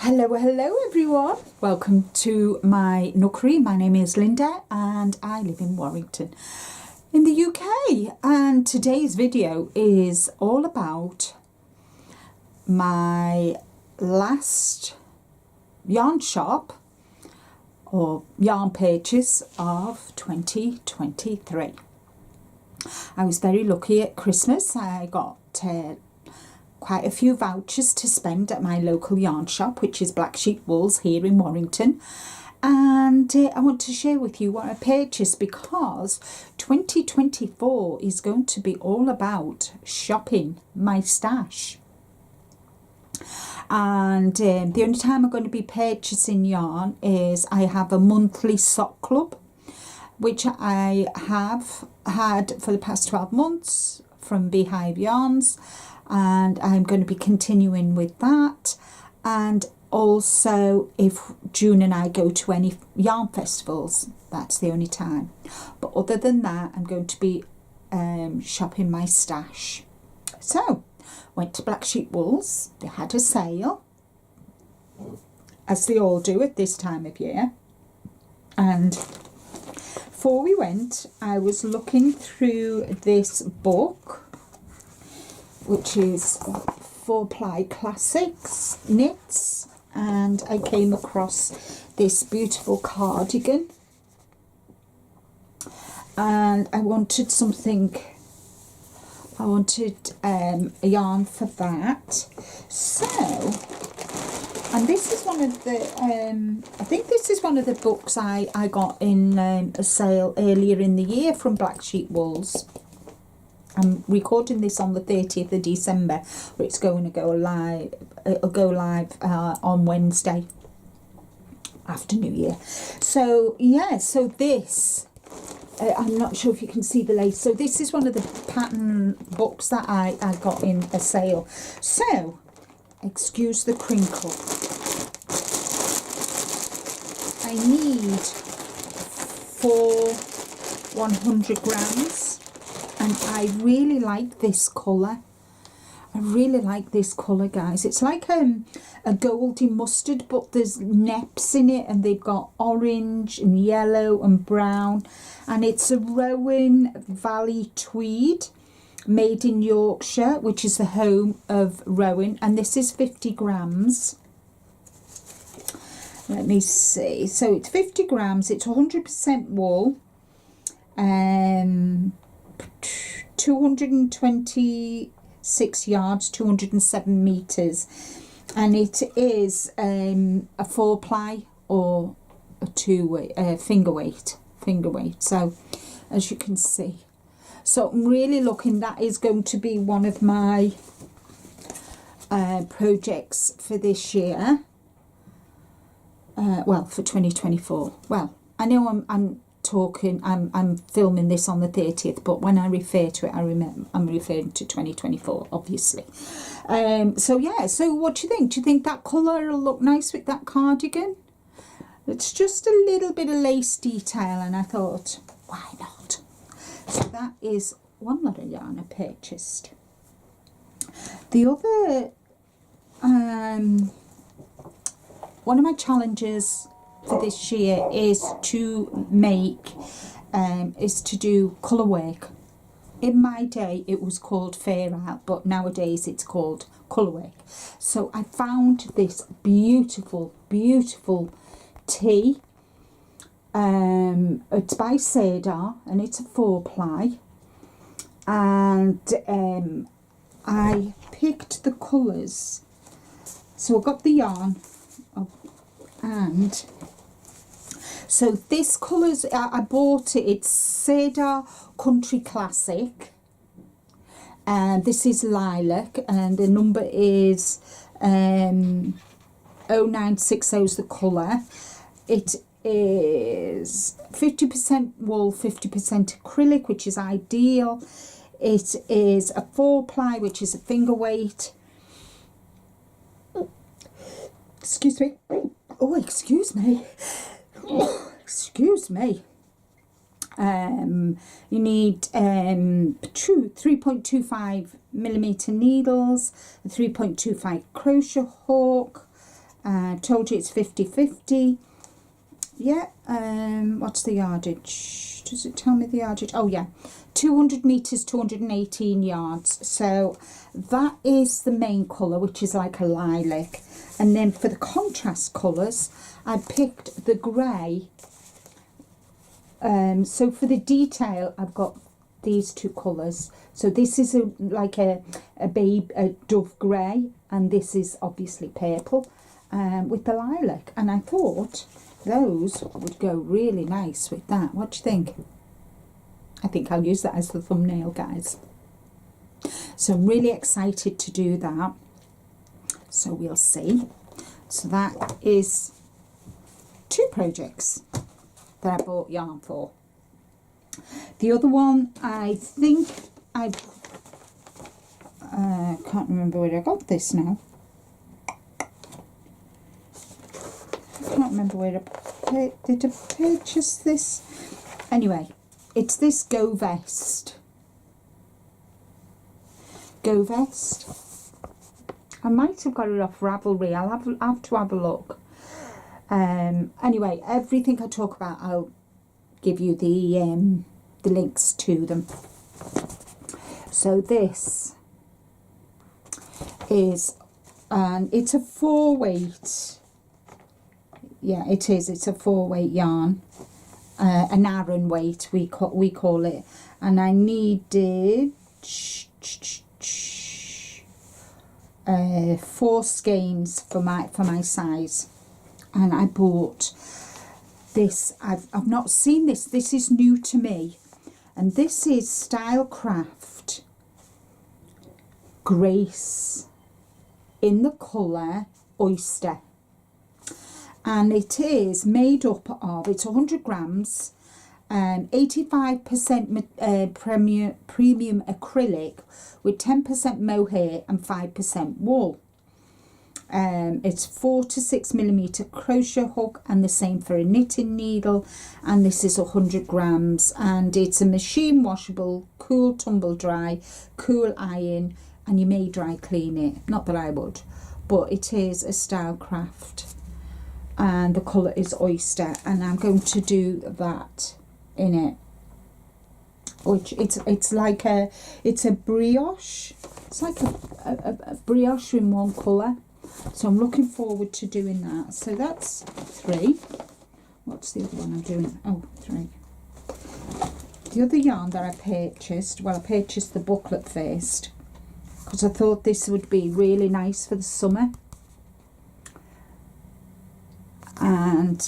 Hello everyone. Welcome to my nookery. My name is Linda and I live in Warrington in the UK, and today's video is all about my last yarn shop or yarn purchase of 2023. I was very lucky at Christmas. I got quite a few vouchers to spend at my local yarn shop, which is Black Sheep Wools here in Warrington, and I want to share with you what I purchased, because 2024 is going to be all about shopping my stash. And the only time I'm going to be purchasing yarn is I have a monthly sock club, which I have had for the past 12 months from Beehive Yarns, and I'm going to be continuing with that. And also if June and I go to any yarn festivals, that's the only time. But other than that, I'm going to be shopping my stash. So went to Black Sheep Wools. They had a sale, as they all do at this time of year. And before we went, I was looking through this book, which is 4-ply classics knits, and I came across this beautiful cardigan, and I wanted something, I wanted a yarn for that. So, and this is one of the I think this is one of the books I got in a sale earlier in the year from Black Sheep Wools. I'm recording this on the 30th of December, but it's going to go live. It'll go live on Wednesday after New Year. So yeah, so this, I'm not sure if you can see the lace. So this is one of the pattern books that I got in a sale. So, excuse the crinkle. I need 4 100 grams. And I really like this colour. I really like this colour, guys. It's like a goldy mustard, but there's neps in it, and they've got orange and yellow and brown. And it's a Rowan Valley Tweed, made in Yorkshire, which is the home of Rowan. And this is 50 grams. Let me see. So it's 50 grams. It's 100% wool. 226 yards, 207 meters, and it is a 4-ply or a 2-way finger weight. So as you can see, so I'm really looking, that is going to be one of my projects for this year, well, for 2024. Well, I know I'm filming this on the 30th, but when I refer to it, I'm referring to 2024, obviously. So yeah, so what do you think? Do you think that colour will look nice with that cardigan? It's just a little bit of lace detail, and I thought, why not? So that is one lot of yarn I purchased. The other, one of my challenges for this year is to make do colour work. In my day it was called fair out, but nowadays it's called colour work. So I found this beautiful tee. It's by Sedar, and it's a 4-ply, and I picked the colours. So I got the yarn, and so this colours, I bought it, it's Sedar Country Classic, and this is lilac, and the number is 0960 is the colour. It is 50% wool, 50% acrylic, which is ideal. It is a 4-ply, which is a finger weight. Excuse me. Oh, excuse me. Excuse me. You need 3.25mm needles, a 3.25 crochet hook, told you it's 50-50. Yeah, what's the yardage? Does it tell me the yardage? Oh yeah, 200 metres, 218 yards. So that is the main colour, which is like a lilac. And then for the contrast colours, I picked the grey. So for the detail, I've got these two colours. So this is like a dove grey, and this is obviously purple with the lilac. And I thought those would go really nice with that. What do you think? I think I'll use that as the thumbnail, guys. So I'm really excited to do that. So we'll see. So that is 2 projects that I bought yarn for. The other one, I think I can't remember where I got this now. I can't remember where did I purchase this. Anyway, it's this Go Vest. Go Vest. I might have got it off Ravelry. I'll have to have a look. Anyway, everything I talk about, I'll give you the links to them. So this is, and it's a 4-weight. Yeah, it is. It's a 4-weight yarn, an Aran weight we call it, and I needed 4 skeins for my size, and I bought this. I've not seen this. This is new to me, and this is Stylecraft Grace in the colour Oyster. And it is made up of, it's 100 grams, 85% premium acrylic with 10% mohair and 5% wool. It's 4 to 6 millimeter crochet hook, and the same for a knitting needle. And this is 100 grams, and it's a machine washable, cool tumble dry, cool iron, and you may dry clean it. Not that I would, but it is a Stylecraft. And the colour is Oyster, and I'm going to do that in it, which it's like it's a brioche. It's like a brioche in one colour, so I'm looking forward to doing that. So that's 3. What's the other one I'm doing? Oh, 3. The other yarn that I purchased, well, I purchased the booklet first because I thought this would be really nice for the summer. And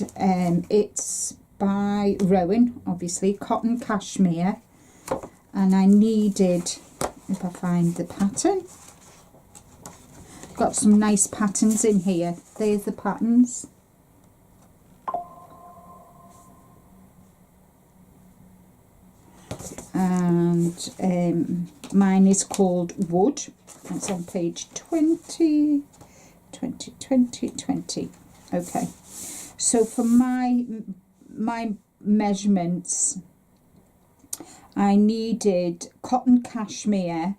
it's by Rowan, obviously, cotton cashmere, and I needed, if I find the pattern, got some nice patterns in here. There's the patterns. And mine is called Wood. It's on page 20. Okay. So for my measurements, I needed cotton cashmere.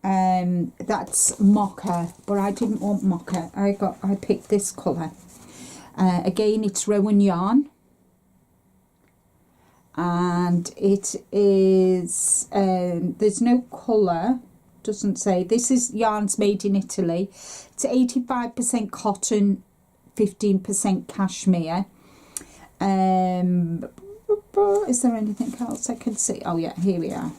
That's mocha, but I didn't want mocha. I picked this colour. Again, it's Rowan yarn, and it is there's no colour. Doesn't say. This is yarns made in Italy. It's 85% cotton, 15% cashmere. Is there anything else I can see? Oh yeah, here we are.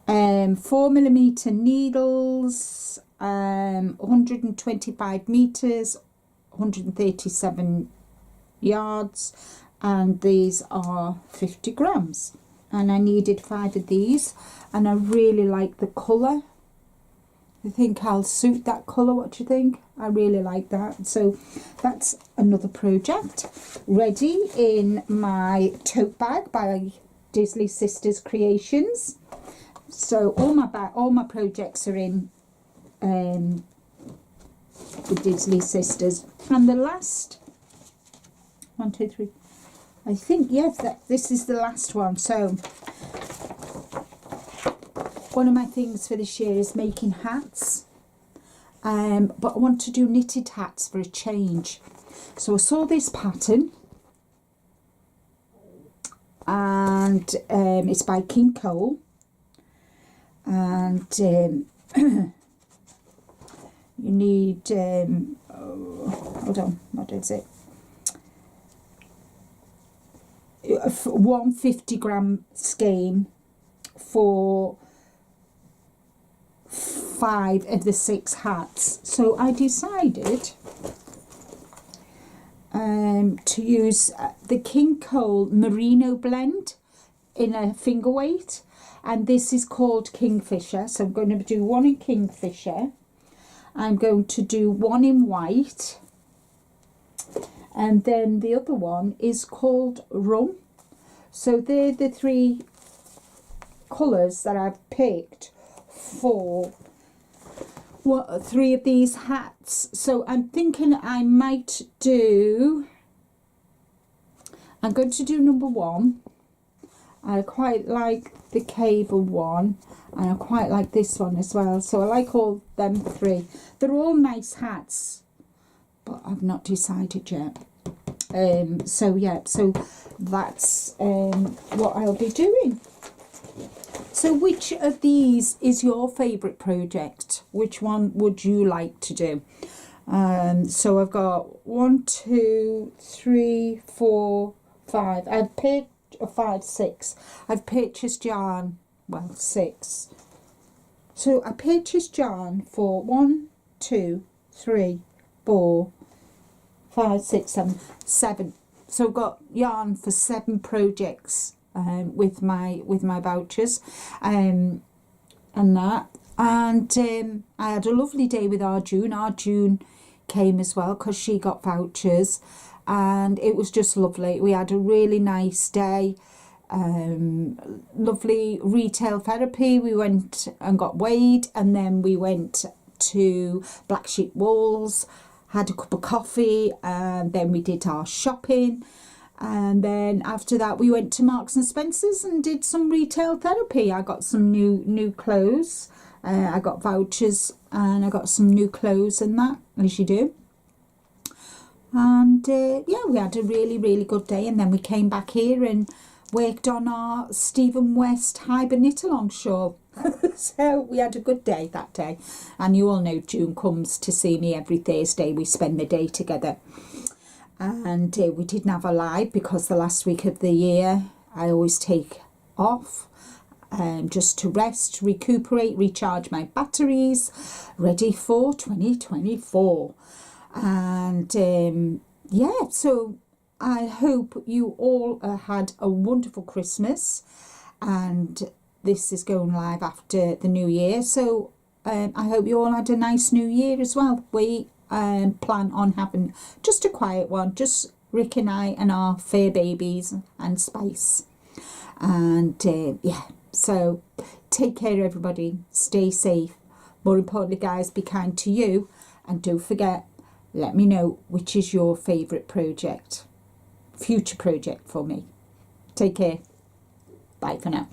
4mm needles, 125 meters, 137 yards, and these are 50 grams. And I needed 5 of these, and I really like the colour. I think I'll suit that colour. What do you think? I really like that. So that's another project ready in my tote bag by Disley Sisters Creations. So all my projects are in the Disley Sisters. And the last 1, 2, 3, I think, yes, this is the last one. So one of my things for this year is making hats. but I want to do knitted hats for a change. So I saw this pattern, and it's by King Cole, and you need hold on, what is it, 150 gram skein for 5 of the 6 hats. So I decided to use the King Cole Merino blend in a finger weight, and this is called Kingfisher. So I'm going to do one in Kingfisher, I'm going to do one in white, and then the other one is called Rum. So they're the 3 colours that I've picked for 3 of these hats. So I'm thinking I might do, I'm going to do number 1. I quite like the cable one, and I quite like this one as well. So I like all them 3. They're all nice hats, but I've not decided yet. So yeah, so that's what I'll be doing. So which of these is your favourite project? Which one would you like to do? So I've got 1, 2, 3, 4, 5. I've picked 5, 6. I've purchased yarn, well, 6. So I purchased yarn for 1, 2, 3, 4, 5, 6, 7. So I've got yarn for 7 projects with my vouchers and that. And I had a lovely day with Arjun. Arjun came as well because she got vouchers, and it was just lovely. We had a really nice day. Lovely retail therapy. We went and got weighed, and then we went to Black Sheep Walls, had a cup of coffee, and then we did our shopping, and then after that we went to Marks and Spencer's and did some retail therapy. I got some new clothes. I got vouchers and I got some new clothes and that, as you do. And yeah, we had a really good day, and then we came back here and worked on our Stephen West Hyber knit-along shawl. So we had a good day that day, and you all know June comes to see me every Thursday. We spend the day together, and we didn't have a live because the last week of the year I always take off just to rest, recuperate, recharge my batteries, ready for 2024. And yeah, so I hope you all had a wonderful Christmas, and this is going live after the new year, so I hope you all had a nice new year as well. We plan on having just a quiet one, just Rick and I and our fur babies and Spice. And yeah, so take care everybody, stay safe, more importantly guys, be kind to you, and don't forget, let me know which is your favourite project, future project for me. Take care, bye for now.